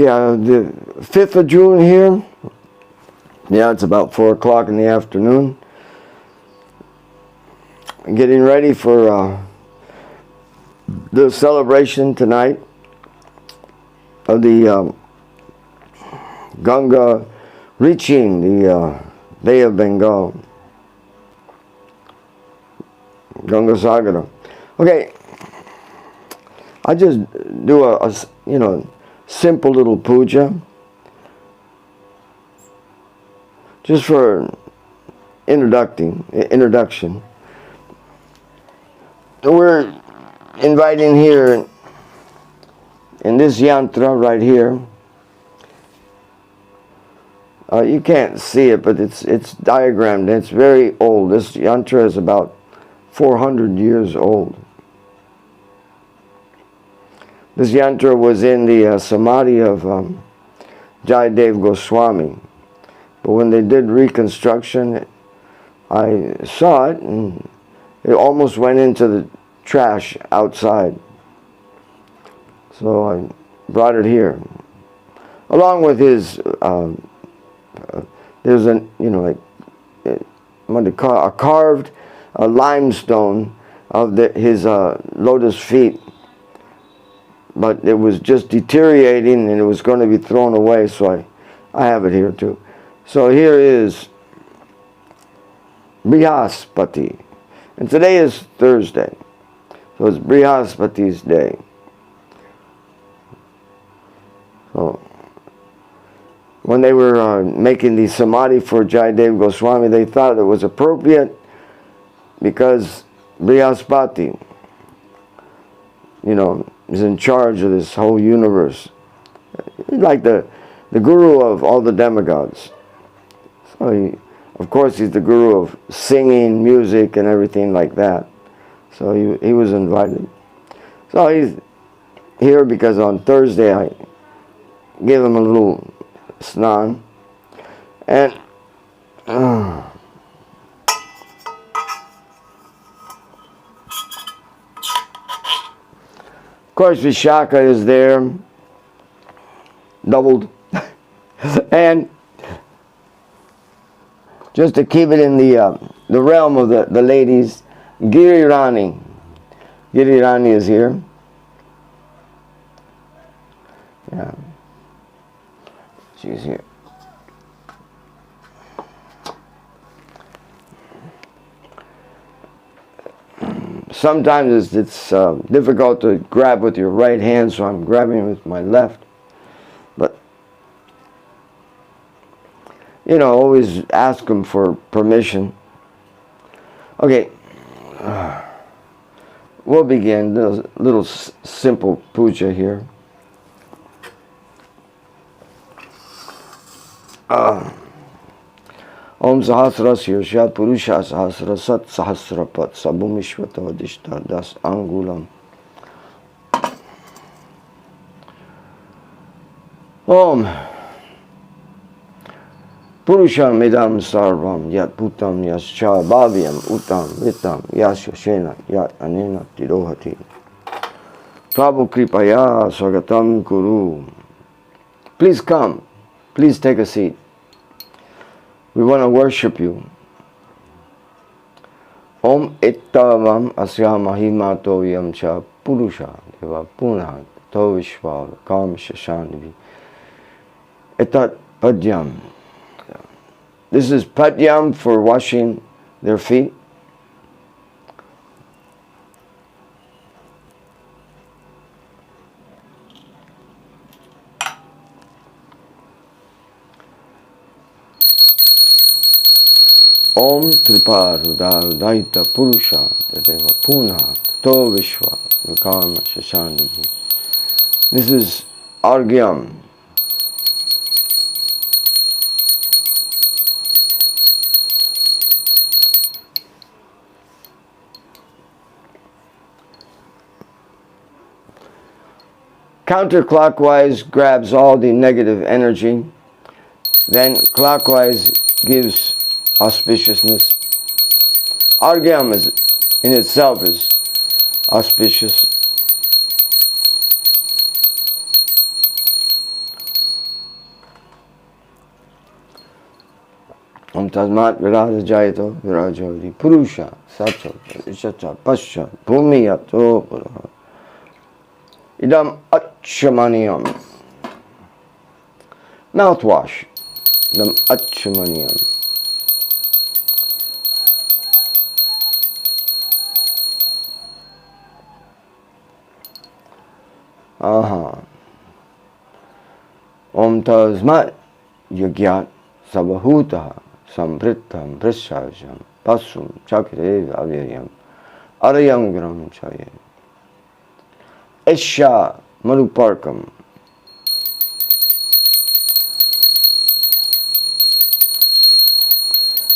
Yeah, the 5th of June here. Yeah, it's about 4 o'clock in the afternoon. Getting ready for the celebration tonight of the Ganga reaching the Bay of Bengal. Ganga Sagara. Okay, I just do a simple little puja, just for introduction. We're inviting here in this yantra right here. You can't see it, but it's diagrammed. It's very old. This yantra is about 400 years old. This yantra was in the samadhi of Jayadev Goswami. But when they did reconstruction, I saw it, and it almost went into the trash outside. So I brought it here, along with his. There's a carved limestone of his lotus feet, but it was just deteriorating and it was going to be thrown away, so I have it here too. So here is Brihaspati, and today is Thursday, so it's Brihaspati's day. So when they were making the samadhi for Jayadev Goswami, they thought it was appropriate because Brihaspati, is in charge of this whole universe. Like the guru of all the demigods. So of course he's the guru of singing, music, and everything like that. So he was invited. So he's here because on Thursday I gave him a little snan. And of course Vishaka is there, doubled. And just to keep it in the realm of the ladies, Giri Rani. Giri Rani is here. Yeah. She's here. Sometimes it's difficult to grab with your right hand, so I'm grabbing with my left. But always ask them for permission. Okay, we'll begin a little simple puja here. Om Sahasra Sirsha Purusha Sahasra Sat Sahasra Pat Sabumishvata Vadishta Das Angulam. Om Purusham Idam Sarvam Yat Putam Yascha Bhavyam Utam Vitam Yashoshena Yat Anena Tirohati. Prabhu Kripaya Swagatam Kuru. Please come. Please take a seat. We want to worship you. Om Ittavam Asya Mahimato Yamcha Purusha Deva Punat Tovishva Kam Shashanivi. Etat Padyam. This is Padyam for washing their feet. Om Tripa Rudaita Purusha Deva Puna To Vishwa Vikarma Shashanihi. This is Argyam. Counterclockwise grabs all the negative energy, then clockwise gives auspiciousness. Argyam in itself is auspicious. Om Tasmat Virada Jayato Virajodi Purusha Satya Ishata Pasha Bhumiyato Puraha Idam Achamaniyam. Mouthwash. Idam Achamaniyam. Aha. Om Tasmat Yagyat Sabahutaha Sambritam Prishajam Pasum Chakre Aviryam Arayam Gram Chaye Esha Manuparkam.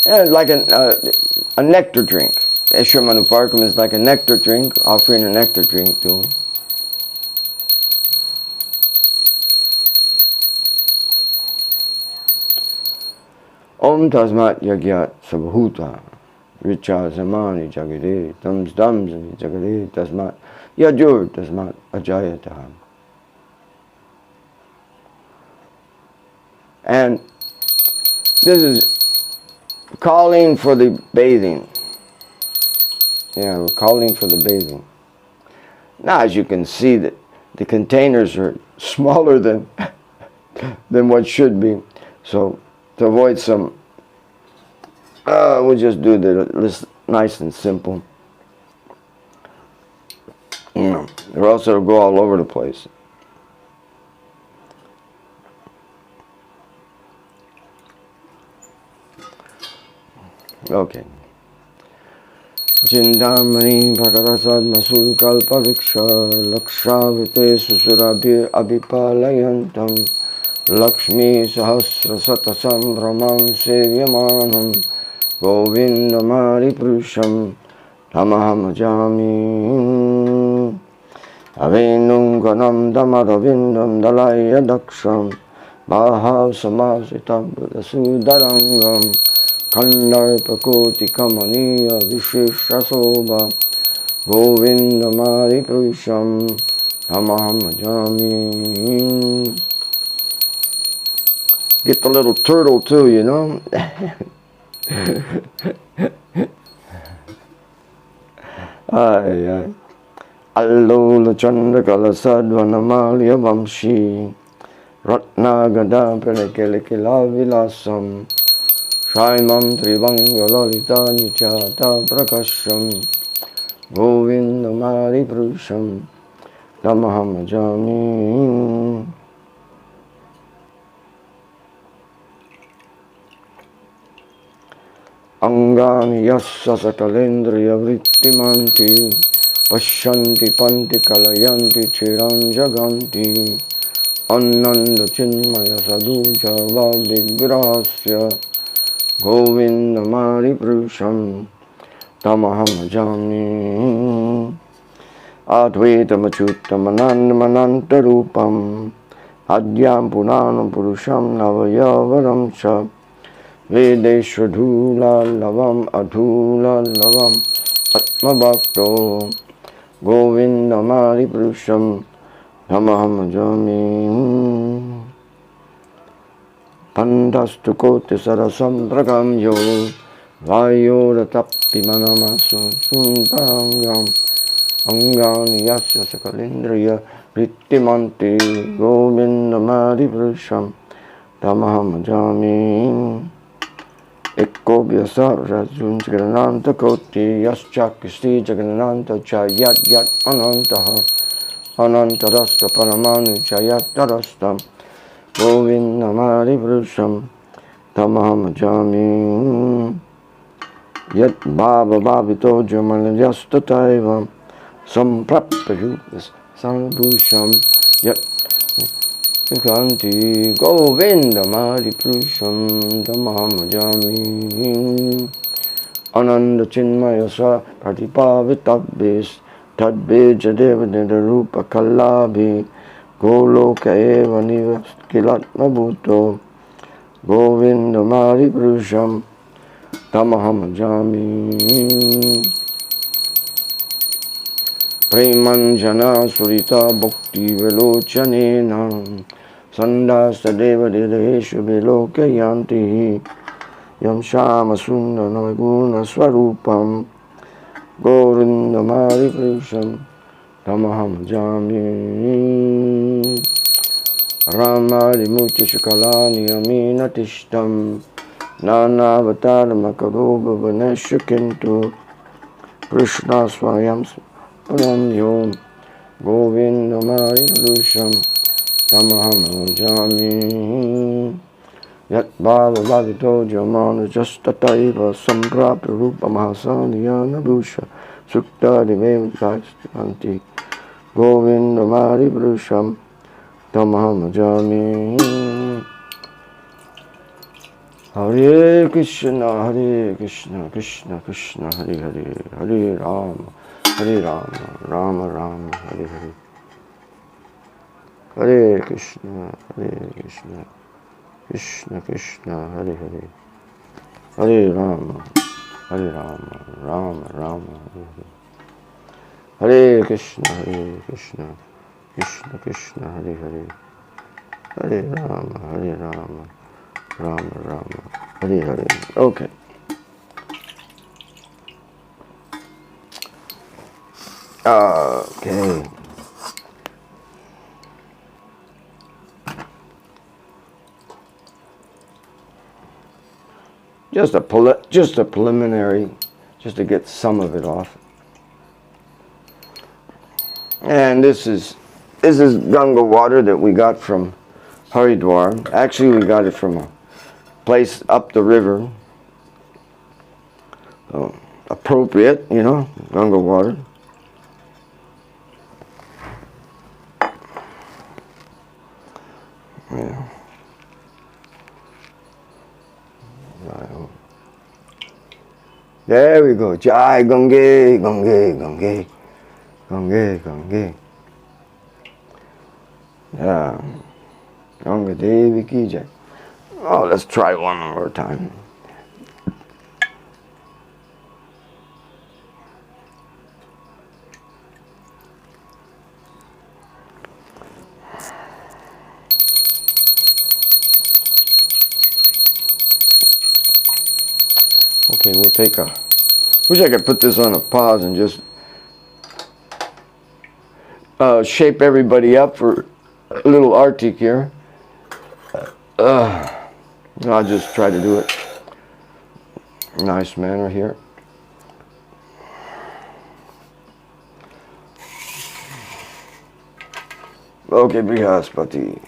Yeah, like a nectar drink. Esha Manuparkam is like a nectar drink, offering a nectar drink to him. Om Tasmat Yagyat Sabhuta Richa Zamani Jagade Dams Jagade Tasmat Yajur Tasmat Ajayataham. And this is calling for the bathing. Yeah, we're calling for the bathing. Now, as you can see, that the containers are smaller than what should be. So to avoid some, we'll just do this nice and simple. Or else it'll go all over the place. Okay. Chindamani Bhagarasad Masul Kalpa Viksha Lakshavite Susurabhi Abhipalayantam Lakshmi Sahasra Satasam Brahman Sevyamanam Govindamari Purusham Tamaham Avenum Ganam Damadavindam Dalaya Daksham Bahav Samasitam Budasudarangam Kandarpakoti Kamaniya Visheshasobha Govindamari Purusham Tamaham Ajami. Get the little turtle too, you know. Ay, ay. Allola Chandrakala Sadvanamalya Vamshi Ratna Gada Pelekela Vilasam Shaimam Trivanga Lalita Nichata Prakasham Govindamari Purusham Tamaham Ajami. Angani yassa sakalendriya vrittimanti Pashyanti panti kalayanti chiran jaganti Annanda chinmaya sadhu java vigrahasya Govindamari Purusham Tamaham Ajami. Advaitam Achyutam Anandamananta Rupam Adyam Punanam Purusham Navayavaram Cha Vedeshva Dhula Lavam Adhula Lavam Atma Bhakto Govindamari Purusham Tamaham Ajami. Pandastu Koti Sarasam Dragam Yo Vayoratapi Manamasu Sundarangam Angani Yasya Sakalindriya Rittimanti Govindamari Purusham Tamaham Ajami. Ekko Vyasa Rajun Jagananta Koti Yaschakisti Jagananta Chayat Yat Anantaha Anantarasta Paramanu Chayat Tarastam Govindamari Purusham Tamaham Ajami. Yat Baba Babito Jamalayasthataiva Samprapayupas Sanbhusham Yat Kanti Govindamari Purusham Tamaham Ajami. Ananda Chinmaya Sa Pratipavitabbis Tadbeja Devadeda Rupa Kalabi Goloka Eva Nivas Kilatma Bhutto Govindamari Purusham Tamaham Ajami. Premanjana Surita Bhakti Velochanena Sandasa Deva Dedeshu Velokayanti Yam Shama Sundara Guna Swarupam Govindamari Prisham Tamaham Jami Ramari Mucha Shikalani Amina Tishtam Nana Avatar Makaruba Vaneshakintu Krishna Swayam Param Yom Govindamari Prisham Tamaham Jami Yat Bhava Bhavito Jamana Jastataiva Samprapta Rupa Mahasanyana Bhusha Sukta Divem Kastanti Govinda Mari Brusham Tamaham Jami Hare Krishna Krishna Krishna Hare Hare Hare Rama Rama Rama Hare Hare Hare Krishna Krishna Krishna Hare Hare Hare Rama Rama Rama Hare Hare Krishna Krishna Krishna Hare Hare Hare Rama Rama Rama Hare Hare. Okay. Okay. Just a preliminary, just to get some of it off. And this is Ganga water that we got from Haridwar. Actually, we got it from a place up the river. Appropriate, you know, Ganga water. Yeah. There we go. Jai Gange, Gange, Gange, Gange, Gange. Yeah. Ganga Devi ki jai. Oh, let's try one more time. Okay, we'll take a... Wish I could put this on a pause and just shape everybody up for a little artik here. I'll just try to do it in a nice manner here. Okay, Brihaspati.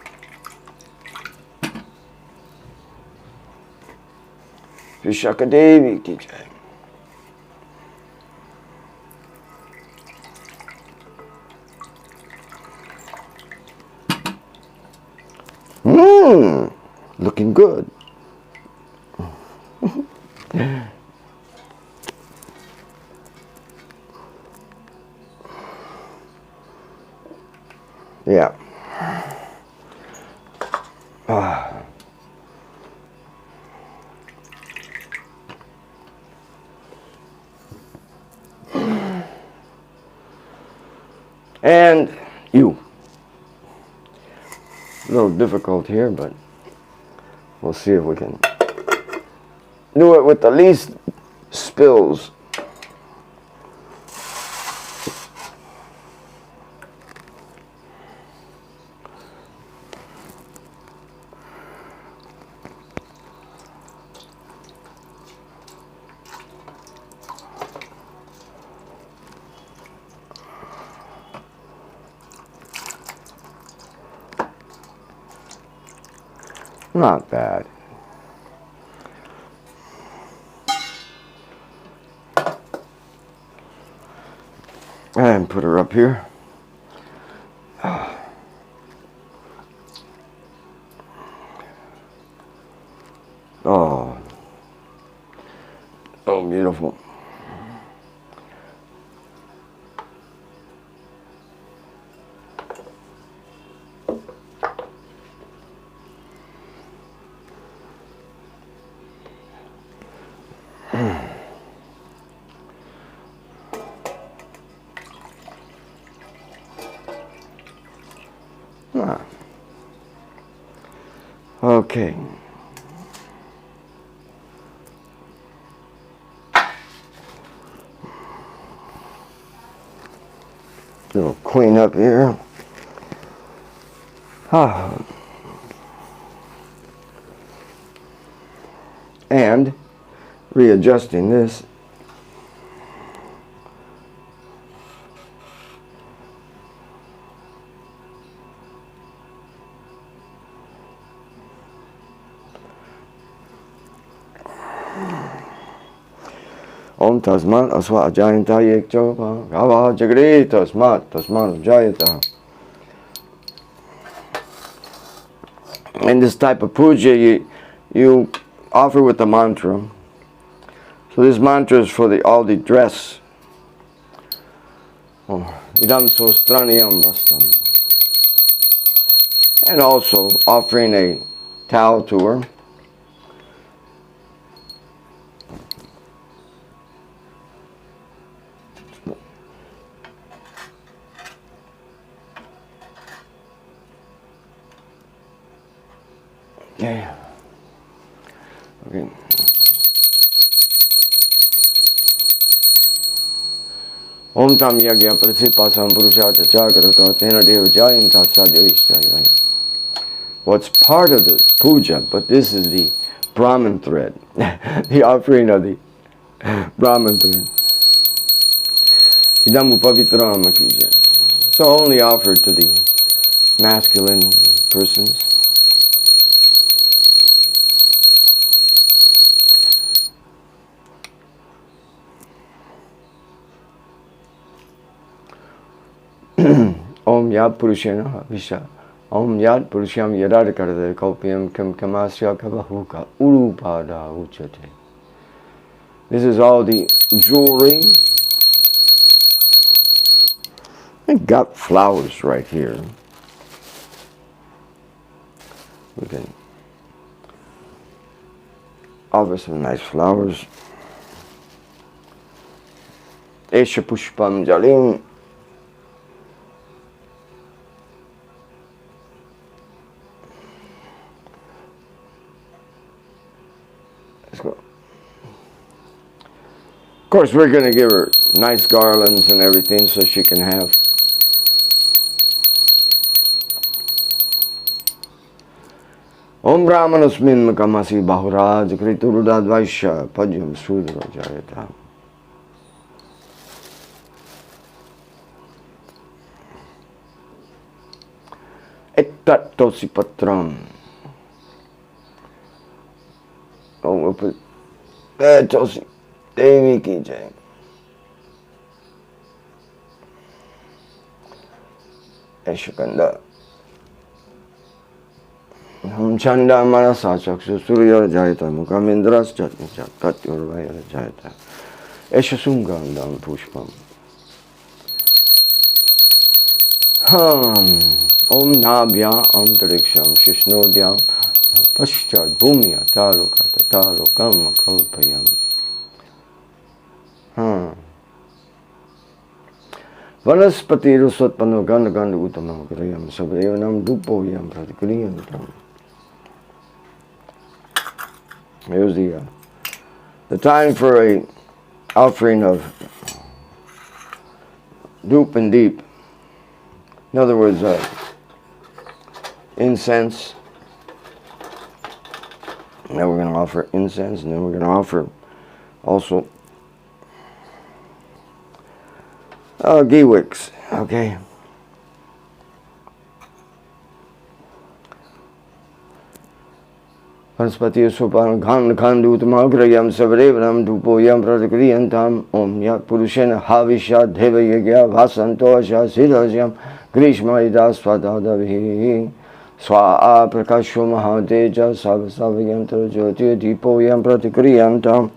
Vishaka Devi ki jai. Looking good. Yeah. And you. A little difficult here, but we'll see if we can do it with the least spills. Not bad. And put her up here. Oh. Oh, beautiful. Okay. here. And readjusting this. Om tasmat asva ajayanta yekchopa gava jagri tasmat ajayata. In this type of puja, you offer with the mantra. So this mantra is for all the dress. Idam sostraniyam vastam. And also offering a towel to her. Yeah. Okay. Om tam yagya pratsipasam purusha chakrata tena deva jayanta sadyaishayai. What's part of the puja, but this is the Brahman thread, the offering of the Brahman thread. Idam upavitram akija. So only offered to the masculine persons. Om yad purushena visha. Om yad purusham yadad karade kopyam kam kamasya kavahuka urupada uchate. This is all the jewelry. I got flowers right here. We can offer some nice flowers. Esha pushpam jalim. Let's go. Of course, we're going to give her nice garlands and everything so she can have. Om Brahmanasmin Makamasi Bahuraj Kriturudad Vaishya Pajam Sudra Jayata. Ettat Tosipatram. Oh, we'll put Tosi Devi ki jai. Eshakanda. Hum chanda manasa chaksu surya jayata mukamindras jatnja katyorvaya jayata. Eshasungandam pushpam. Om nabhya antariksham shishnodhyam paschat bhumya talokata talokam kalpayam. Vanaspati rusvatpano ganda ganda uttamam kriyam sabdevanam dupoyam pratikuliyantam. Here's the time for a offering of dupe and deep. In other words, incense. Now we're going to offer incense, and then we're going to offer also ghee wicks. Okay. Vanspati sopan khandu utamagrayam savrevanam dupoyam pratikriyantam om yat purushena havisha deva yagya vasanto asha siddhasyam grishma ida swadadavi swa prakasho mahadeja savasavayantra jyoti dipoyam pratikriyantam.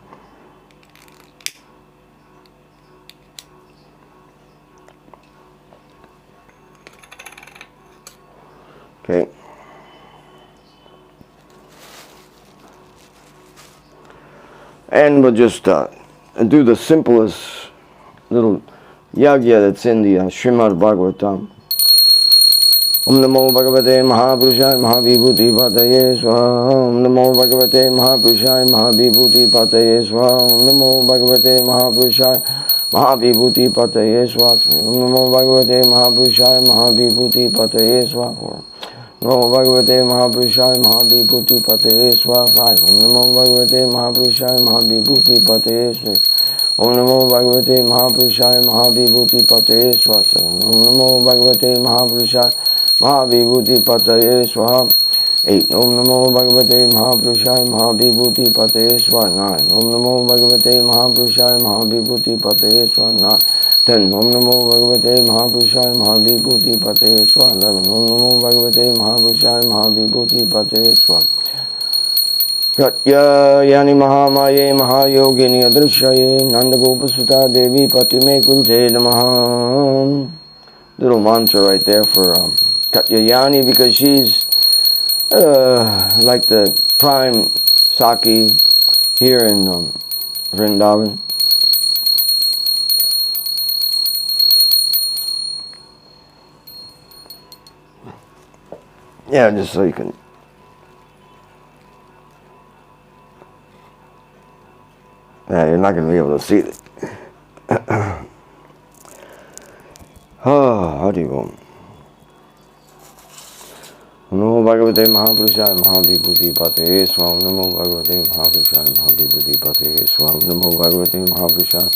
Okay. And we'll just do the simplest little yagya that's in the Srimad Bhagavatam. Om Namo Bhagavate Mahapurushaya Mahavibhuti Pataye Swaha. Om Namo Bhagavate Mahapurushaya Mahavibhuti Pataye Swaha. Om Namo Bhagavate Mahapurushaya Mahavibhuti Pataye Swaha. Om Namo Bhagavate Mahapurushaya Mahavibhuti Pataye Swaha. Namo Bhagavate Mahapurushaya Mahavibhuti Pataye Swaha 5. Om Namo Bhagavate Mahapurushaya Mahavibhuti Pataye 6. Om Namo Bhagavate Mahapurushaya Mahavibhuti Pataye Swaha 7. Om Namo Bhagavate Mahapurushaya Mahavibhuti Pataye Swaha 8. Om Namo Bhagavate Mahapurushaya Mahavibhuti Pataye Swaha 9. Om Namo Bhagavate Mahapurushaya Mahavibhuti Pataye Swaha 9. 10. Om Namo Bhagavate Mahapurushaya Mahavibhuti Pataye Swaha 11. Om Namo Bhagavate Mahapurushaya Mahavibhuti Pataye Swaha. Pratya Yani Mahamaye Mahayogini Adrishyaye Nanda Gopasuta Devi Patime Kunte Namaha. Little mantra right there for Katyayani, because she's like the prime Saki here in Vrindavan. Yeah, just so you can. Yeah, you're not going to be able to see it. Haribo. Namo Bhagavate Mahapurushaya Mahavibhuti Pataye Swaha. Namo Bhagavate Mahapurushaya Mahavibhuti Pataye Swaha. Namo Bhagavate Mahapurushaya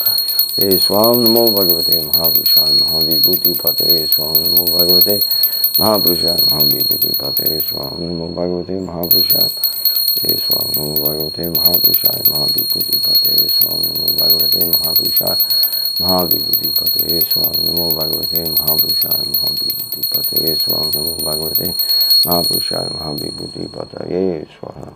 Swaha. Namo Bhagavate Mahapurushaya Mahavibhuti Pataye Swaha. Namo Bhagavate Mahapurushaya Mahavibhuti Pataye Swaha. Namo Bhagavate Mahapurushaya Swaha. Namo Bhagavate Mahapurushaya Mahavibhuti Pataye Swaha. Namo Bhagavate Mahapurushaya Mahavibhuti Pataye Swaha. Namo Bhagavate Mahapurushaya Mahavibhuti Pataye Swaha. Namo Bhagavate Mahapurushaya Mahavibhuti Pataye Swaha.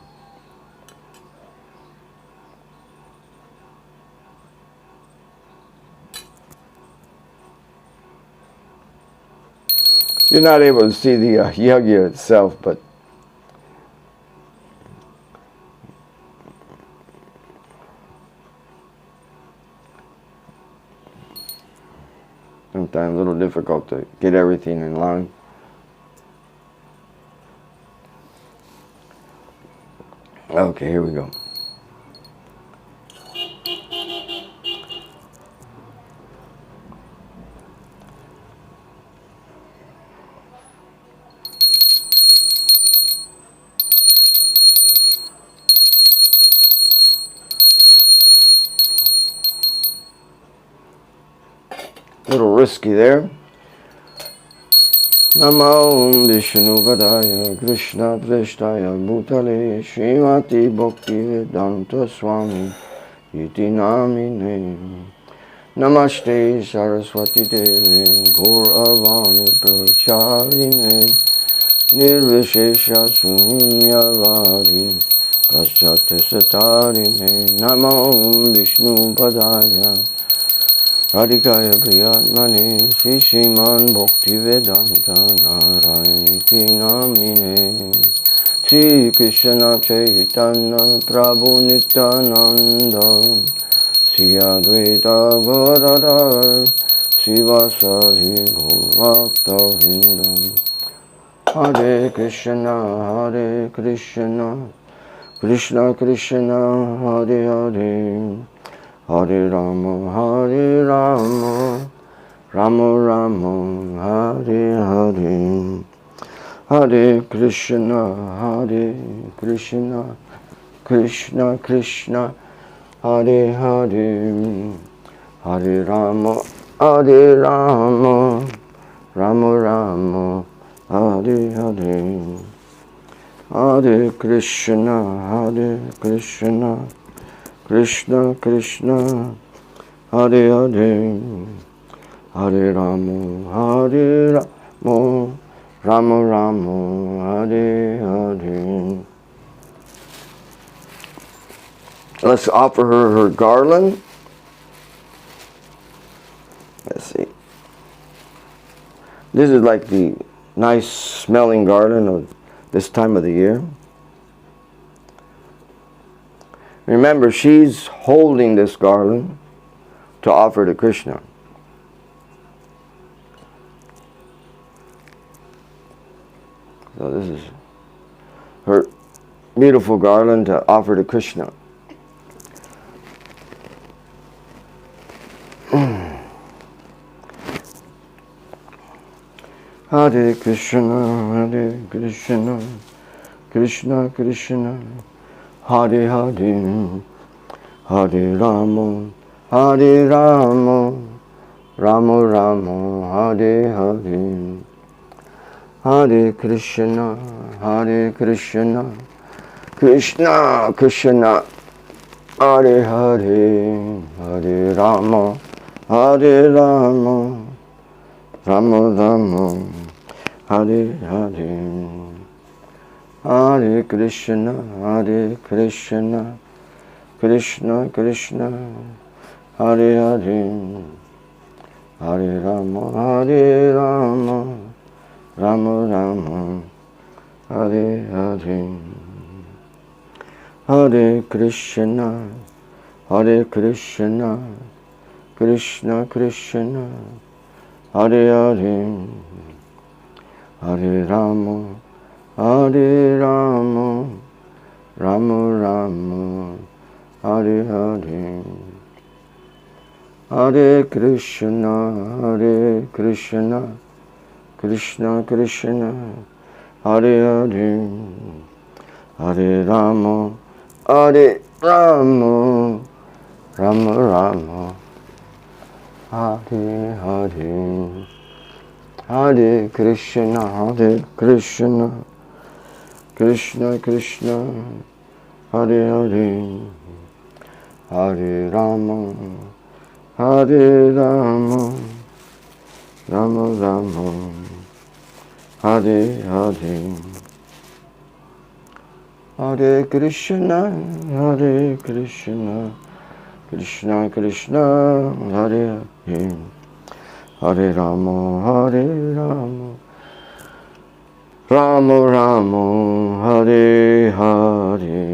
You're not able to see the yajna itself, but sometimes a little difficult to get everything in line. Okay, here we go. A little risky there. Namo Vishnu Padaya Krishna Prasthaya Bhutale Srimati Bhakti Vedanta Swami Iti Namine Namaste Saraswati Devi Gauravani Pracharine Nirvishesha Sunyavadi Paschate Satarine Namo Vishnu Padaya Radhikaya Priyatmane Sri Sriman Bhakti Vedanta Narayaniti Namine Sri Krishna Chaitanya Prabhu Nityananda Sri Advaita Gadadhar Srivasari Gaurabhakta Vrindam. Hare Krishna Krishna Krishna Hare Hare Hare Rama, Rama Rama, Hare Hare. Hare Krishna, Krishna Krishna, Hare Hare. Hare Rama, Rama Rama, Hare Hare. Hare Krishna, Krishna Krishna, Hare Hare, Hare Rama, Rama Rama, Hare Hare. Let's offer her garland. Let's see. This is like the nice smelling garland of this time of the year. Remember, she's holding this garland to offer to Krishna. So this is her beautiful garland to offer to Krishna. Hare Krishna, Krishna Krishna, Hare Hare, Hare Rama, Hare Rama, Rama Rama, Hare Hare, Hare Krishna, Krishna Krishna, Hare Hare, Hare Rama, Hare Rama, Rama Rama, Hare Hare, Hare Krishna, Krishna Krishna, Hare Hare, Hare Rama, Hare Rama, Rama Rama, Hare Hare, Hare Krishna, Krishna Krishna, Hare Hare, Hare Rama, Hare Rama, Rama Rama, Hare Hare, Hare Krishna, Krishna Krishna, Hare Hare, Hare Rama, Hare Rama, Rama Rama, Hare Hare, Hare Krishna, Krishna Krishna, Hare Hare, Hare Rama, Hare Rama, Rama Rama, Hare Hare, Hare Krishna, Krishna Krishna, Hare Hare, Hare Rama, Hare Rama, Rama Rama, Hare Hare.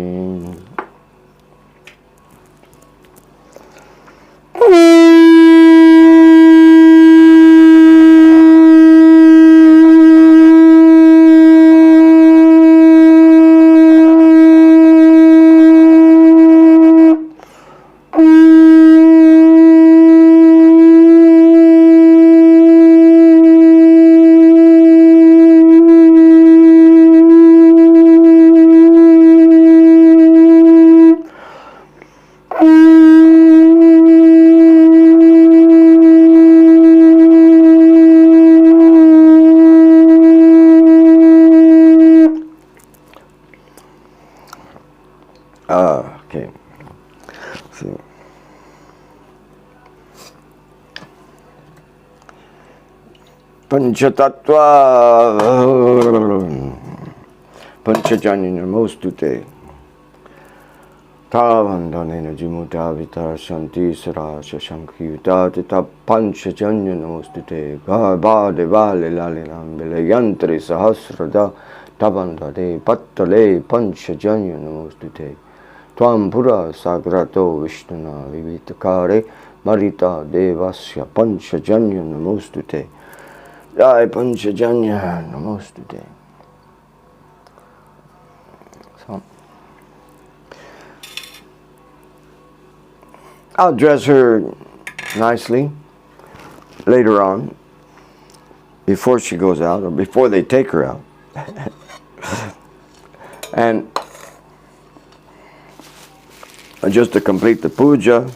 Okay. So, Panchatattva Panchajanya Namostute Tavandhanena Jimutavita Shanti Sarasha Shankhyuta Tita Panchajanya Namostute Gaba Devale Lalilam Bele Yantri Sahasrada Tavandhade Pattale Panchajanya Namostute Tvam Pura Sagrato Vishnuna Vivitakare Marita Devasya Panchajanya Namostute Jai Panchajanya Namostute. So, I'll dress her nicely later on, before she goes out, or before they take her out. And just to complete the puja,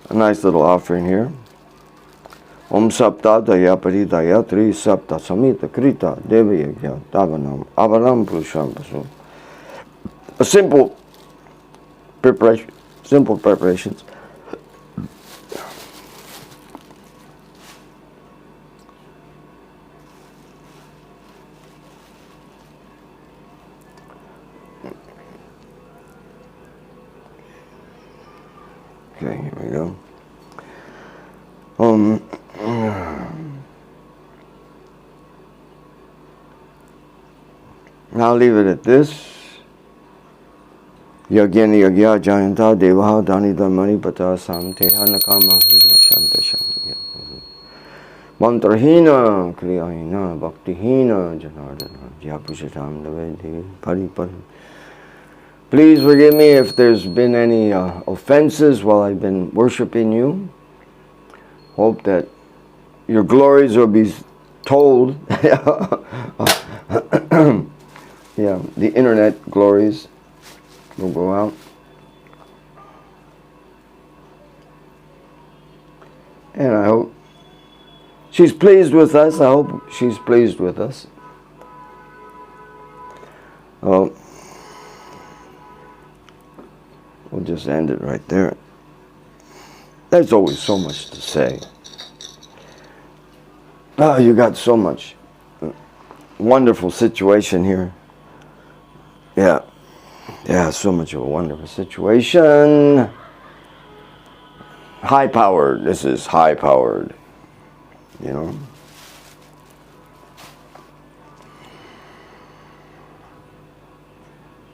a nice little offering here. Om Sapta Daya Paridaya Tri Sapta Samita Krita Devi Yagya Tavanam Avaram Purusham Pasu. A simple preparations. Okay, here we go. I'll leave it at this. Yagyani Yagya Jayanta Devaha Dani Dhamani Pata Samteha Nakamahi Shanta Shanta. Mantrahina Kriyahina Bhaktihina Janardana Jyapujatam Davedi Pari Pari. Please forgive me if there's been any offenses while I've been worshiping you. Hope that your glories will be told. Yeah, the internet glories will go out. And I hope she's pleased with us. I hope she's pleased with us. Oh, we'll just end it right there. There's always so much to say. Oh, you got so much. Wonderful situation here. Yeah. Yeah, so much of a wonderful situation. High-powered. This is high-powered. You know.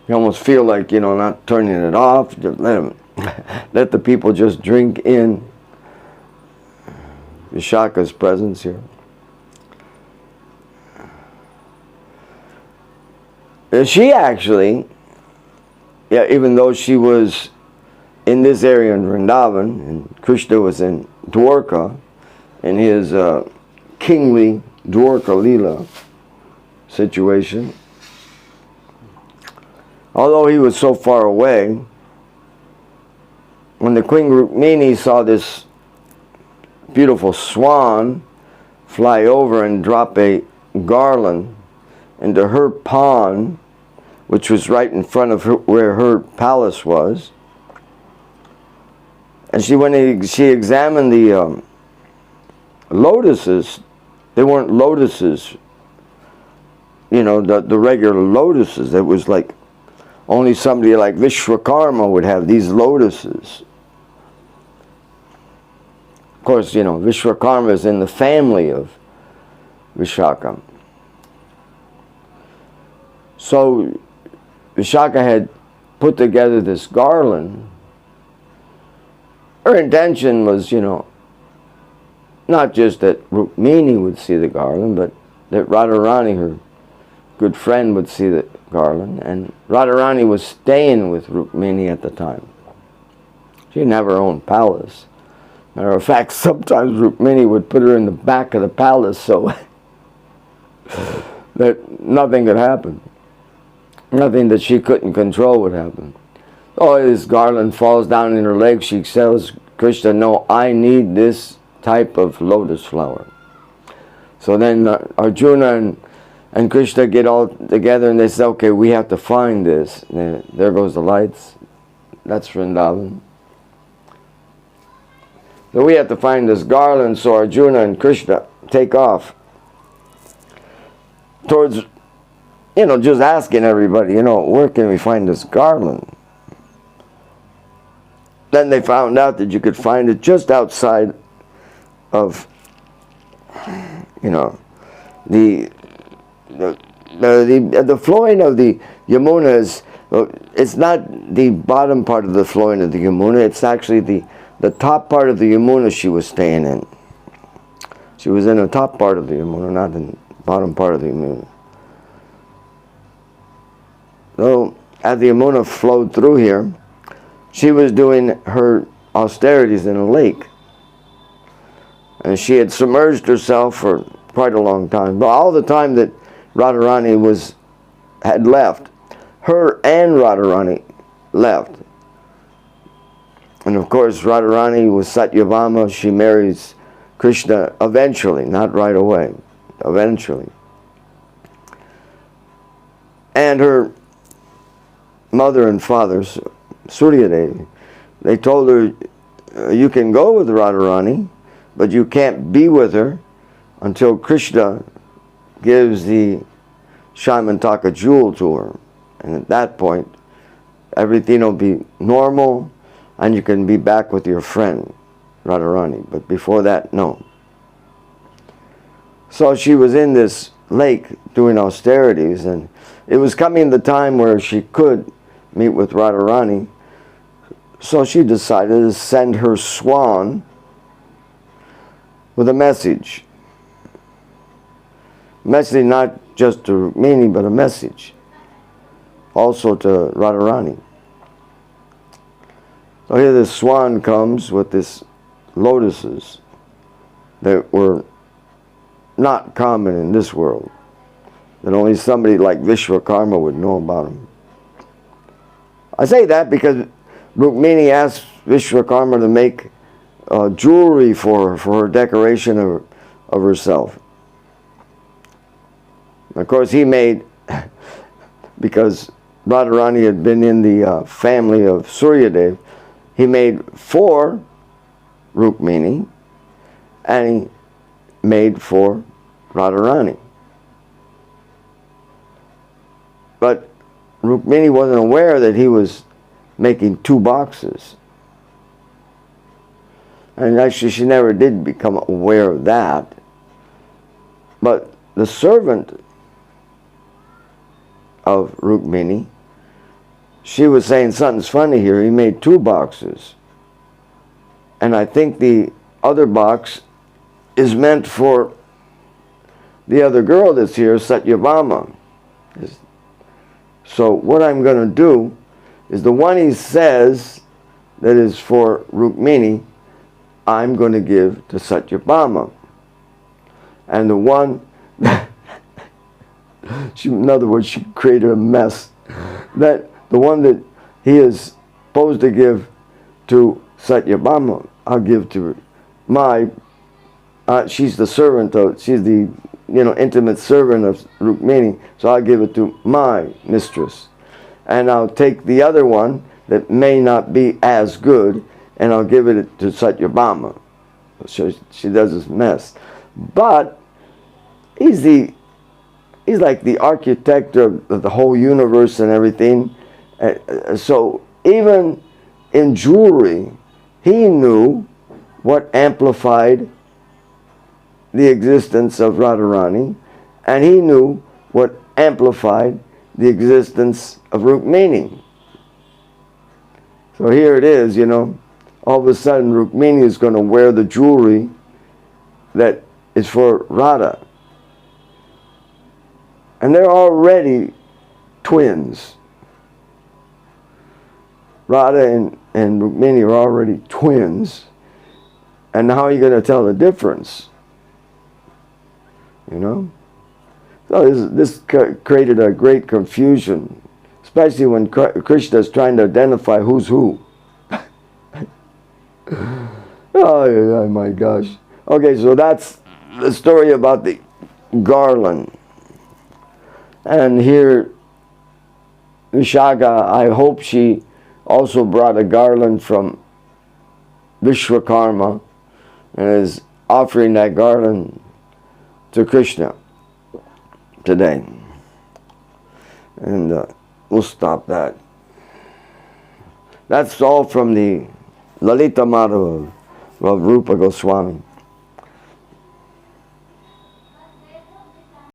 You almost feel like, you know, not turning it off. Just let the people just drink in Vishaka's presence here. She actually, yeah, even though she was in this area in Vrindavan, and Krishna was in Dwarka, in his kingly Dwarka Leela situation, although he was so far away, when the Queen Rukmini saw this beautiful swan fly over and drop a garland into her pond, which was right in front of her, where her palace was, and she examined the lotuses. They weren't lotuses, you know, the regular lotuses. It was like only somebody like Vishwakarma would have these lotuses. Of course, you know, Vishwakarma is in the family of Vishaka. So Vishaka had put together this garland. Her intention was, you know, not just that Rukmini would see the garland, but that Radharani, her good friend, would see the garland. And Radharani was staying with Rukmini at the time. She didn't have her own palace. Matter of fact, sometimes Rukmini would put her in the back of the palace so that nothing could happen. Nothing that she couldn't control would happen. Oh, this garland falls down in her leg. She tells Krishna, no, I need this type of lotus flower. So then Arjuna and Krishna get all together and they say, okay, we have to find this. There goes the lights. That's Vrindavan. So we have to find this garland. So Arjuna and Krishna take off towards, you know, just asking everybody, you know, where can we find this garland? Then they found out that you could find it just outside of, you know, the flowing of the Yamuna is, it's not the bottom part of the flowing of the Yamuna, it's actually the top part of the Yamuna she was staying in. She was in the top part of the Yamuna, not in the bottom part of the Yamuna. So, as the Yamuna flowed through here, she was doing her austerities in a lake. And she had submerged herself for quite a long time. But all the time that Radharani had left, her and Radharani left. And of course, Radharani was Satyabhama. She marries Krishna eventually, not right away, eventually. And her mother and father, Surya Devi, they told her, you can go with Radharani, but you can't be with her until Krishna gives the Shaimantaka jewel to her. And at that point, everything will be normal and you can be back with your friend, Radharani. But before that, no. So she was in this lake doing austerities, and it was coming the time where she could meet with Radharani. So she decided to send her swan with a message. Message not just to Rukmini, but a message also to Radharani. So here this swan comes with this lotuses that were not common in this world, that only somebody like Vishwakarma would know about them. I say that because Rukmini asked Vishwakarma to make jewelry for her decoration of herself. Of course, he made, because Radharani had been in the family of Suryadev, he made 4 Rukmini, and he made 4 Radharani. But Rukmini wasn't aware that he was making 2 boxes. And actually she never did become aware of that. But the servant of Rukmini, she was saying, something's funny here, he made 2 boxes. And I think the other box is meant for the other girl that's here, Satyabhama. So what I'm going to do is the one he says that is for Rukmini, I'm going to give to Satyabhama. And the one, in other words, she created a mess. That the one that he is supposed to give to Satyabhama, I'll give to my, she's the servant of, she's the intimate servant of Rukmini, so I'll give it to my mistress. And I'll take the other one that may not be as good, and I'll give it to Satyabhama. So she does this mess. But he's like the architect of the whole universe and everything. So even in jewelry, he knew what amplified the existence of Radharani, and he knew what amplified the existence of Rukmini. So here it is, all of a sudden Rukmini is going to wear the jewelry that is for Radha. And they're already twins. Radha and Rukmini are already twins. And how are you going to tell the difference? So this created a great confusion, especially when Krishna is trying to identify who's who. Oh my gosh. Okay, so that's the story about the garland. And here, Vishaka, I hope she also brought a garland from Vishwakarma and is offering that garland to Krishna today. And we'll stop that. That's all from the Lalita Madhava of Rupa Goswami.